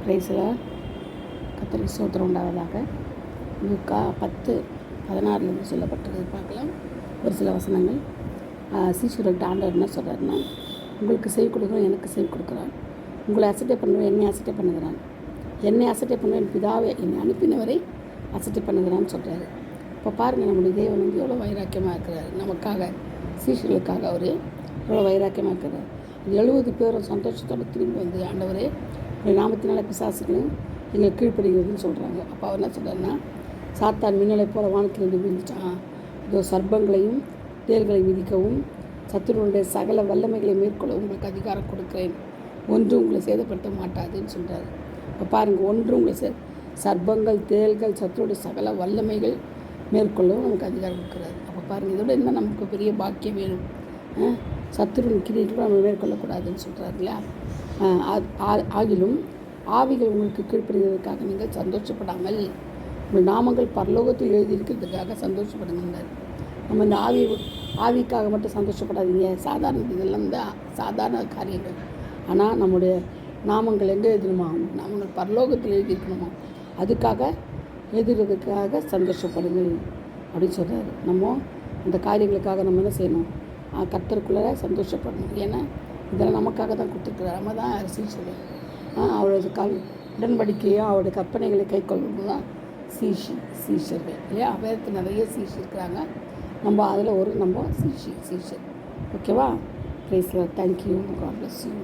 பிரைஸில் கர்த்தருக்கு ஸ்தோத்திரம் உண்டாவதாக. லூக்கா 10:16 சொல்லப்பட்டிருக்கிறது பார்க்கலாம். ஒரு சில வசனங்கள். சீஷர்கள்ட்ட ஆண்டவர் என்ன சொல்கிறாருன்னா, உங்களுக்கு செவி கொடுக்குறோம், எனக்கு செவி கொடுக்குறான். உங்களை அசட்டை பண்ணுவேன், என்னை அசட்டை பண்ணுகிறான். என்னை அசட்டை பண்ணுவேன், பிதாவை என்னை அனுப்பினவரை அசட்டை பண்ணுகிறான்னு சொல்கிறாரு. இப்போ பாருங்கள், நம்முடைய தேவன் எவ்வளோ வைராக்கியமாக இருக்கிறார். நமக்காக, சீஷர்களுக்காக அவர் எவ்வளோ வைராக்கியமாக இருக்கிறார். 70 பேரும் சந்தோஷத்தோடு திரும்பி வந்து, ஆண்டவரே உங்கள் நாமத்தினால பிசாசுகளும் எங்களை கீழ்ப்படுகிறதுன்னு சொல்கிறாங்க. அப்போ அவர் என்ன சொல்கிறாருன்னா, சாத்தான் மின்னலை போல வானத்திலிருந்து விழுந்துட்டான். இதோ சர்ப்பங்களையும் தேள்களையும் மிதிக்கவும் சத்துருடைய சகல வல்லமைகளை மேற்கொள்ள உங்களுக்கு அதிகாரம் கொடுக்குறேன், ஒன்று உங்களை சேதப்படுத்த மாட்டாதுன்னு சொல்கிறாரு. இப்போ பாருங்கள், ஒன்று உங்களை சர்ப்பங்கள் தேள்கள் சத்துருடைய சகல வல்லமைகள் மேற்கொள்ளவும் நமக்கு அதிகாரம் கொடுக்குறாரு. அப்போ பாருங்கள், இதோட என்ன நமக்கு பெரிய பாக்கியம் வேணும்? சத்துருவின் கிரியைகளை நம்ம மேற்கொள்ளக்கூடாதுன்னு சொல்கிறாரு இல்லையா? ஆகிலும் ஆவிகள் உங்களுக்கு கீழ்ப்படுகிறதுக்காக நீங்கள் சந்தோஷப்படாமல் உங்கள் நாமங்கள் பரலோகத்தில் எழுதியிருக்கிறதுக்காக சந்தோஷப்படுங்கிறார். நம்ம இந்த ஆவிக்காக மட்டும் சந்தோஷப்படாதீங்க. சாதாரண இதெல்லாம் இந்த சாதாரண காரியங்கள். ஆனால் நம்முடைய நாமங்கள் எங்கே எழுதணுமா? நாமங்கள் பரலோகத்தில் எழுதியிருக்கணுமா? அதுக்காக எழுதுறதுக்காக சந்தோஷப்படுங்கள் அப்படின்னு சொல்கிறாரு. நம்ம அந்த காரியங்களுக்காக நம்ம என்ன செய்யணும்? கர்த்தருக்குள்ளே சந்தோஷப்படணும். ஏன்னா இதெல்லாம் நமக்காக தான் கொடுத்துருக்குறாரு. நம்ம தான் அரசியல் சொல்லுவோம். அவரோட உடன்படிக்கையும் அவருடைய கற்பனைகளை கை கொள்வது தான் சீஷர்கள் இல்லையா? வேறு நிறைய சீஷர் இருக்கிறாங்க. நம்ம அதில் நம்ம சீஷர். ஓகேவா? Praise Lord. Thank you. God bless you.